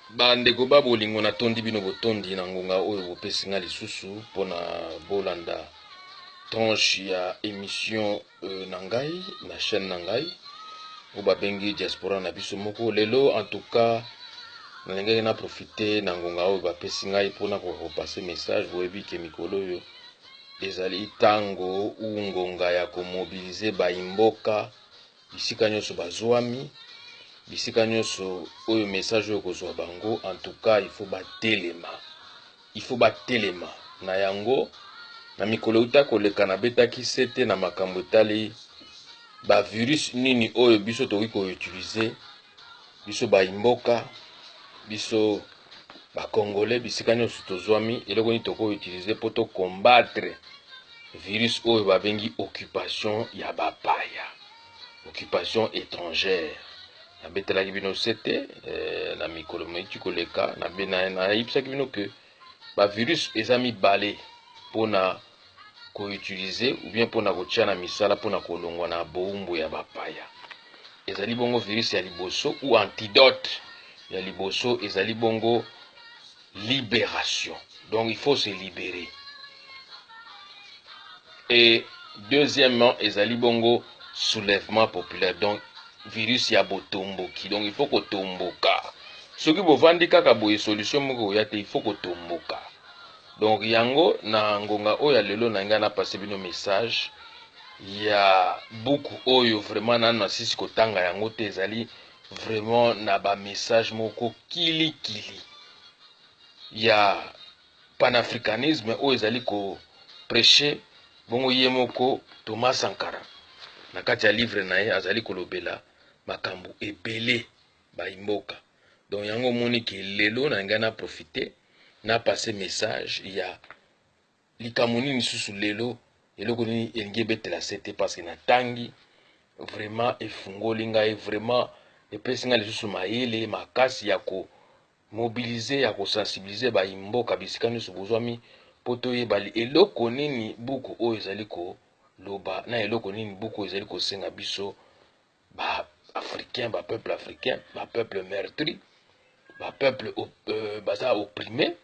bandeko ba bolingo na tondi bino botondi na ngonga oyo bopesi nga lisusu mpona bolanda tranche ya émission na ngai na chaîne na ngai oyo babengi diaspora na biso moko. Lelo en tout cas nalingaki na profite na ngonga oyo bapesi ngai mpona kopase message. Boyebi ke mikolo oyo ezali tango u ngonga ya komobilize baimboka bisika nyonso bazwami, bisika nyonso oyo message oyo kozwa bango. En tout cas il faut batelema na yango na mikolo uta koleka na betaki sete na makambo etali ba virus nini oyo biso tokoki koutilize, biso baimboka, biso ba congolais, bisika nyonso tozwami eloko nini tokoki koutilize po to combattre virus oyo babengi occupation ya bapaya, occupation étrangère. Nabetelaki bino sete na mikolo moiti koleka nayebisaki bino ke ba virus eza mibale mpona koutilize ou bien mpona kotia na misala mpona kolongwa na boumbu ya bapaya. Ezali bongo virus ya liboso ou antidote ya liboso, ezali bongo libération, donc il faut se libérer. Et deuxièmement ezali bongo soulèvement populaire, donc virus ya botomboki, donc il faut kotomboka. Soki bovandi kaka boye solution moko oya te, il faut kotomboka. Donc yango na ngonga oyo ya lelo na ngai na passe bino message ya buku oyo vraiment nanu asisi kotanga yango te, ezali vraiment na ba message moko kili ya panafricanisme oyo ezali ko prêcher bongo ye moko Thomas Sankara na kati ya livre na ye azali kolobela makambo ebele baimboka. Donc yango moni ke lelo na ngai na profiter na passer message ya likambo nini lisusu lelo eloko nini elingi ebetela sete, parce que natangi vraiment efungoli ngai, vraiment epesi ngai lisusu mayele makasi ya komobilize ya kosensibilize baimboka bisika nyonso bozwami po toyeba eloko nini buku oyo ezali koloba na eloko nini buku oyo ezali kosenga biso ba-africain, ba-peuple africain, ba-peuple meurtri, ba-peuple baza opprimé,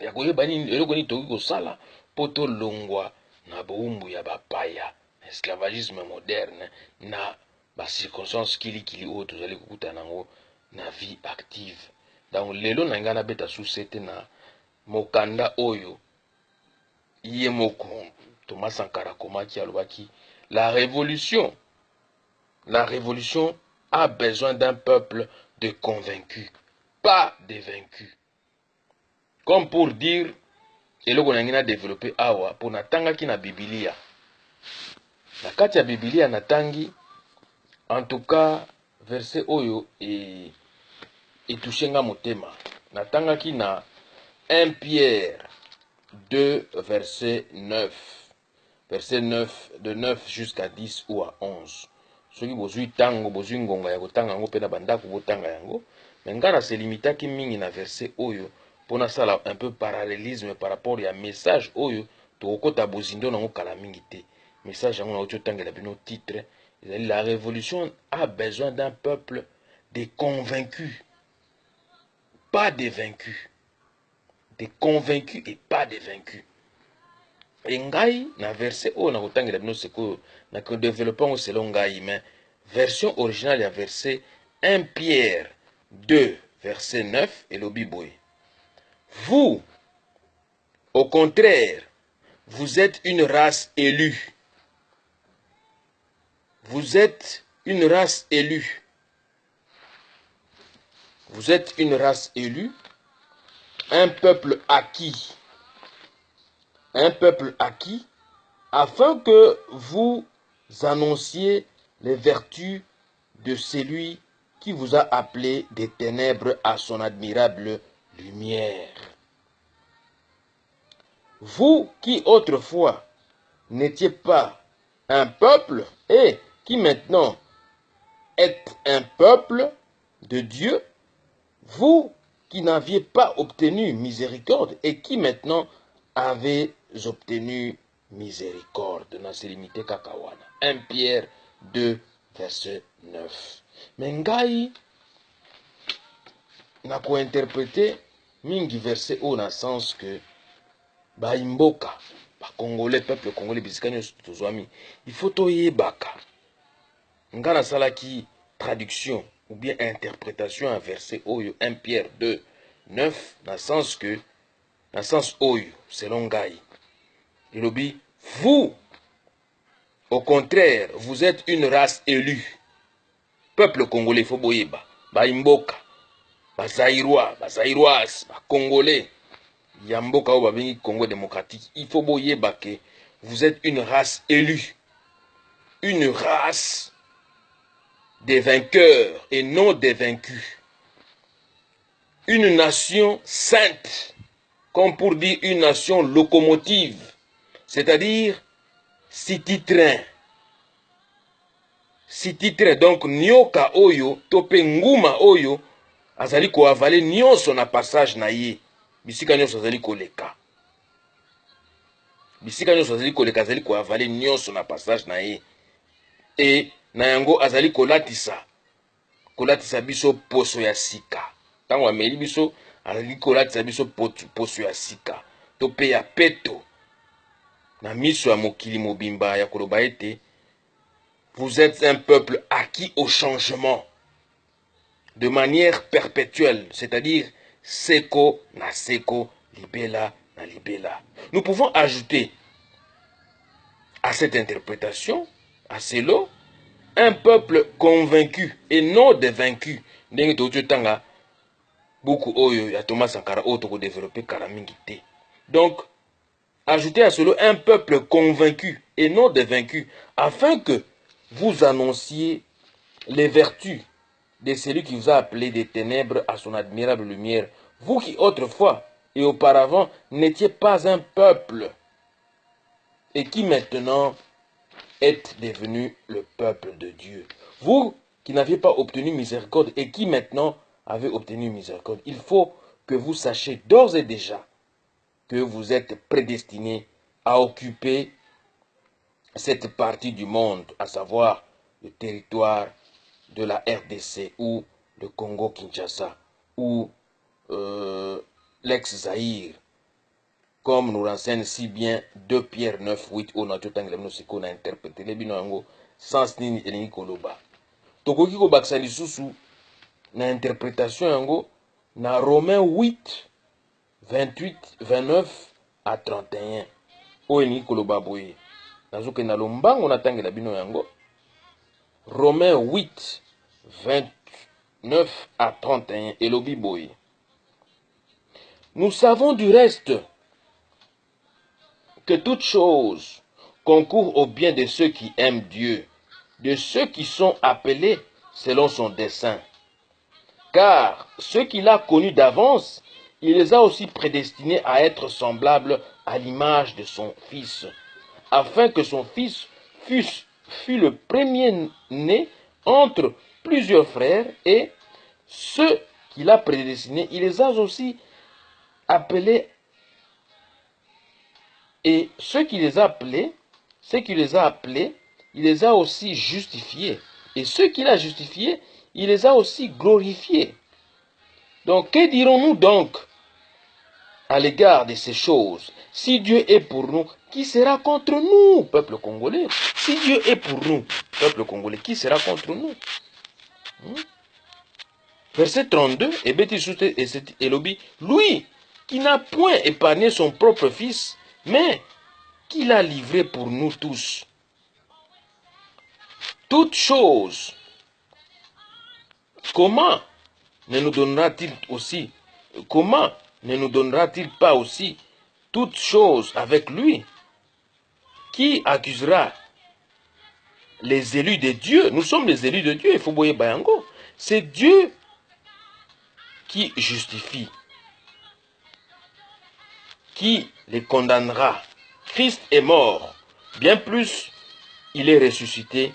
ya koyeba nini eloko nini tokoki kosala po tolongwa na boumbu ya bapaya, esclavagisme moderne na bacirconstance kilikili oyo tozali kokuta nango na vie active. Donc lelo na ngai nabeta susete na mokanda oyo ye moko Thomas Sankara komaki alobaki la révolution a besoin d'un peuple de convaincus, pas de vaincus. Comme pour dire eloko na ngai na développer awa po natangaki na Biblia. Na kati ya Biblia natangi en tout cas verset oyo etouche nga motema. Natangaki na 1 Pierre 2 verset 9. Verset 9, de 9 jusqu'à 10 ou à 11. Soki bozui tango, bozui ngonga ya kotanga yango pe na bandako botanga yango. Mais ngana se limitaki mingi na verset oyo pona sala un peu parallélisme par rapport ya message oyo tokokota bozindo nango kala mingi te. Message yango na ocho tangela bino titre, la révolution a besoin d'un peuple de convaincus, pas de vaincus. Des convaincus et pas de vaincus. Et ngai na verset oyo na kotangela bino sikoyo na ko développant selon ngai, mais version originale ya verset 1 Pierre 2 verset 9 et le Bible. Vous, au contraire, vous êtes une race élue. Vous êtes une race élue. Vous êtes une race élue, un peuple acquis. Un peuple acquis, afin que vous annonciez les vertus de celui qui vous a appelé des ténèbres à son admirable lumière. Vous qui autrefois n'étiez pas un peuple et qui maintenant êtes un peuple de Dieu, vous qui n'aviez pas obtenu miséricorde et qui maintenant avez obtenu miséricorde. Na selimite kakawana. 1 Pierre 2 verset 9. Mais ngai na ko-interpréter mingi verset au na sens que ba imboka ba congolais peuple congolais bisika nyonso tozwami il faut toyebaka nga nasalaki traduction ou bien interprétation à verset oyo 1 Pierre 2 9 na sens oyo selon ngai ilobi vous au contraire vous êtes une race élue peuple congolais faut boyeba ba imboka Bazaïrois, Bazaïroises, Congolais, Yamboka ou Babengi Congo démocratique, il faut boyeba que vous êtes une race élue, une race des vainqueurs et non des vaincus, une nation sainte, comme pour dire une nation locomotive, c'est-à-dire city-train. City-train, donc Nyoka Oyo, Tope Nguma Oyo, azali ko avale nyonso na passage na ye bisika nyonso azali koleka bisika nyonso azali koleka azali ko avale nyonso na passage na ye e na yango azali kolatisa biso poso ya sika ntango ameli biso azali kolatisa biso poso ya sika to pe ya peto na miso ya mokili mobimba ya koloba ete vous êtes un peuple acquis au changement de manière perpétuelle, c'est-à-dire seko na seko, libela na libela. Nous pouvons ajouter à cette interprétation, à ces lots, un peuple convaincu et non des vaincus. Beaucoup oyo ya Thomas Sankara auto développer karamingité. Donc, ajouter à cela un peuple convaincu et non des vaincus, afin que vous annonciez les vertus de celui qui vous a appelé des ténèbres à son admirable lumière. Vous qui autrefois et auparavant n'étiez pas un peuple et qui maintenant êtes devenu le peuple de Dieu. Vous qui n'aviez pas obtenu miséricorde et qui maintenant avez obtenu miséricorde. Il faut que vous sachiez d'ores et déjà que vous êtes prédestinés à occuper cette partie du monde, à savoir le territoire de la RDC ou le Congo-Kinshasa ou l'ex-Zaïre, comme nous renseigne si bien 2 Pierre 9, 8, où nous a interprété les binango sans nini elingi koloba. Tokoki ko baksa lisusu na interprétation yango na Romains 8, 28, 29 à 31. O elingi koloba boye. Nazoke na lombango na tangela bino yango. Romains 8, 29 à 31, Elobi Boy. Nous savons du reste que toute chose concourt au bien de ceux qui aiment Dieu, de ceux qui sont appelés selon son dessein. Car ceux qu'il a connus d'avance, il les a aussi prédestinés à être semblables à l'image de son Fils, afin que son Fils fût le premier-né entre plusieurs frères, et ceux qu'il a prédestinés, il les a aussi appelés, et ceux qui les a appelés, il les a aussi justifiés, et ceux qu'il a justifiés, il les a aussi glorifiés. Donc, que dirons-nous donc à l'égard de ces choses? Si Dieu est pour nous, qui sera contre nous, peuple congolais? Si Dieu est pour nous, peuple congolais, qui sera contre nous? Verset 32, et Elobi, lui qui n'a point épargné son propre fils, mais qui l'a livré pour nous tous. Toutes choses, comment ne nous donnera-t-il pas aussi toutes choses avec lui? Qui accusera les élus de Dieu? Nous sommes les élus de Dieu, il faut boyer bayango. C'est Dieu qui justifie, qui les condamnera. Christ est mort, bien plus, il est ressuscité,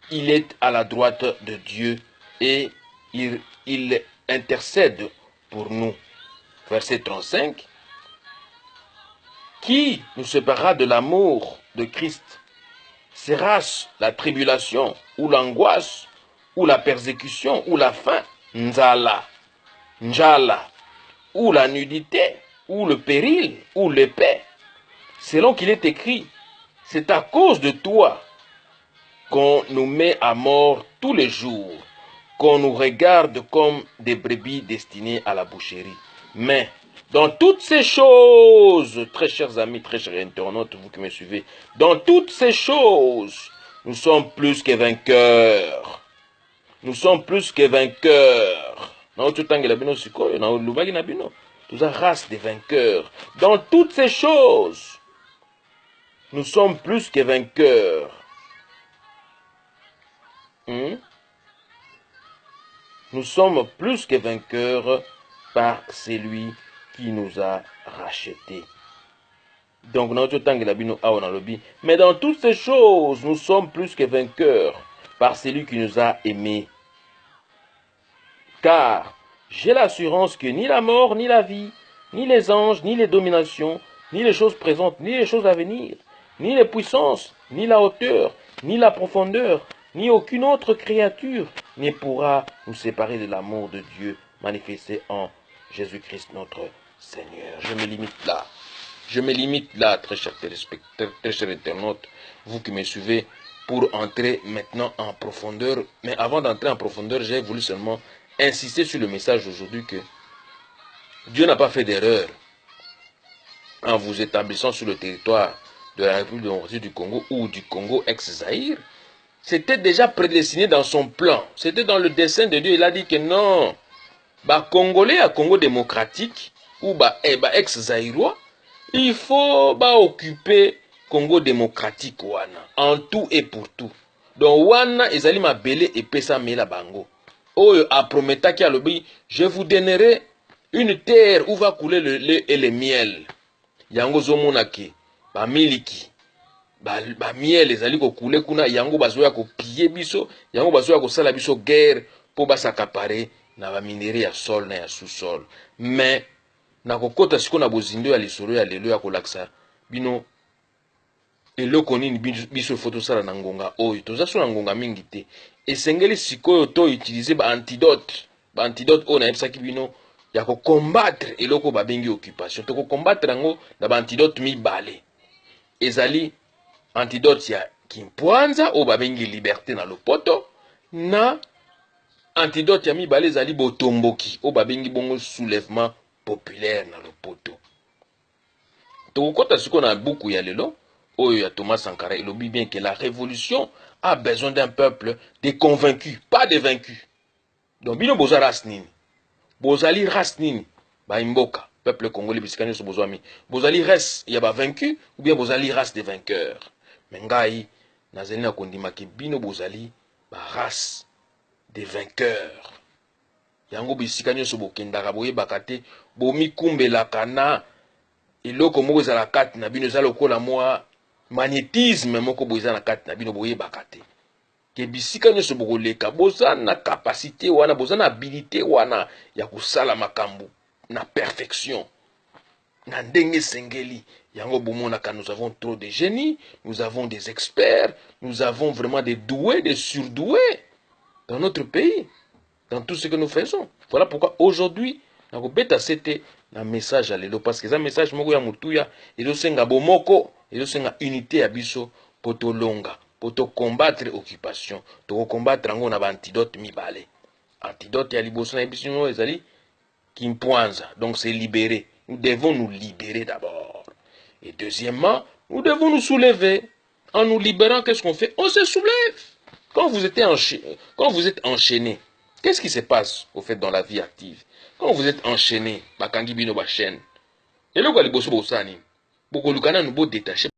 il est à la droite de Dieu et il intercède pour nous. Verset 35. Qui nous séparera de l'amour de Christ? Sera-ce la tribulation, ou l'angoisse, ou la persécution, ou la faim? Nzala. njala, ou la nudité, ou le péril, ou l'épée. Selon qu'il est écrit, c'est à cause de toi qu'on nous met à mort tous les jours, qu'on nous regarde comme des brebis destinées à la boucherie. Mais dans toutes ces choses, très chers amis, très chers internautes, vous qui me suivez, dans toutes ces choses, nous sommes plus que vainqueurs. Nous sommes plus que vainqueurs. Nous race des vainqueurs. Dans toutes ces choses, nous sommes plus que vainqueurs. Nous sommes plus que vainqueurs par celui qui nous a rachetés. Donc, mais dans toutes ces choses, nous sommes plus que vainqueurs par celui qui nous a aimés. Car j'ai l'assurance que ni la mort, ni la vie, ni les anges, ni les dominations, ni les choses présentes, ni les choses à venir, ni les puissances, ni la hauteur, ni la profondeur, ni aucune autre créature ne pourra nous séparer de l'amour de Dieu manifesté en Jésus-Christ notre Seigneur. Je me limite là. Je me limite là, très chers téléspectateurs, très chers internautes, vous qui me suivez, pour entrer maintenant en profondeur. Mais avant d'entrer en profondeur, j'ai voulu seulement insister sur le message d'aujourd'hui que Dieu n'a pas fait d'erreur en vous établissant sur le territoire de la République démocratique du Congo ou du Congo ex-Zaïre. C'était déjà prédestiné dans son plan. C'était dans le dessein de Dieu. Il a dit que non, Congolais à Congo démocratique ou ex-Zaïrois, il faut occuper Congo démocratique wana en tout et pour tout. Donc wana ezali mabele et pesa mela bango. Oyo a prometaki alobi, je vous donnerai une terre où va couler le lait et le miel. Yango zomonaki ba miliki ba miel ezali ko couler kuna yango bazoya ko piller biso, yango bazoya ko sala biso guerre po basakapare na ba minerai ya sol na ya sous-sol. Mais na kokota siko na bozindo ya lisolo ya lelo ya kolaksa bino eloko nini biso foto sala na ngonga oyo toza so na ngonga mingi te esengeli sikoyo to utiliser ba antidote oyo na yebisaki bino ya ko combattre eloko babengi occupation to ko combattre yango na ba antidote mibale ezali antidote ya kimpwanza oyo babengi liberté na lopoto na antidote ya mibale ezali botomboki oyo babengi bongo soulèvement populaire na lopoto. Tokokota siko na buku ya lelo oyo ya Thomas Sankara elobi bien que la révolution a besoin d'un peuple de convaincus, pas de vaincus. Donc bino boza race nini, bozali race nini, imboka peuple congolais bisikani so bozwami, bozali race ya ba vaincu ou bien bozali race de vainqueurs. Mais ngai nazali na kondima ke bino bozali ba race de vainqueurs. Yango bisika nyonso bokendaka boyebaka te bomikumbelaka na eloko moko ezala kati na bino eza lokola mwa magnétisme moko boye eza na kati na bino boyebaka te ke bisika nyonso bokoleka boza na capacité wana boza na habilité wana ya kosala makambo na perfection na ndenge esengeli. Yango bomonaka nous avons trop de génies, nous avons des experts, nous avons vraiment des doués, des surdoués dans notre pays, dans tout ce que nous faisons. Voilà pourquoi aujourd'hui, c'était un message à l'élo, parce que c'est un message moko ya mutuya, ezosenga bomoko, ezosenga unité à biso, poto longa, poto combattre occupation, to combattre ngo na ba antidote mibale. Antidote ya liboso na biso ezali kimpwanza, donc c'est libérer. Nous devons nous libérer d'abord. Et deuxièmement, nous devons nous soulever. En nous libérant, qu'est-ce qu'on fait? On se soulève. Quand vous êtes enchaîné, qu'est-ce qui se passe au fait dans la vie active? Quand vous êtes enchaîné, bakangi bino ba chaîne. Et le quoi les bosso bosani, boko lukana nous beau détacher.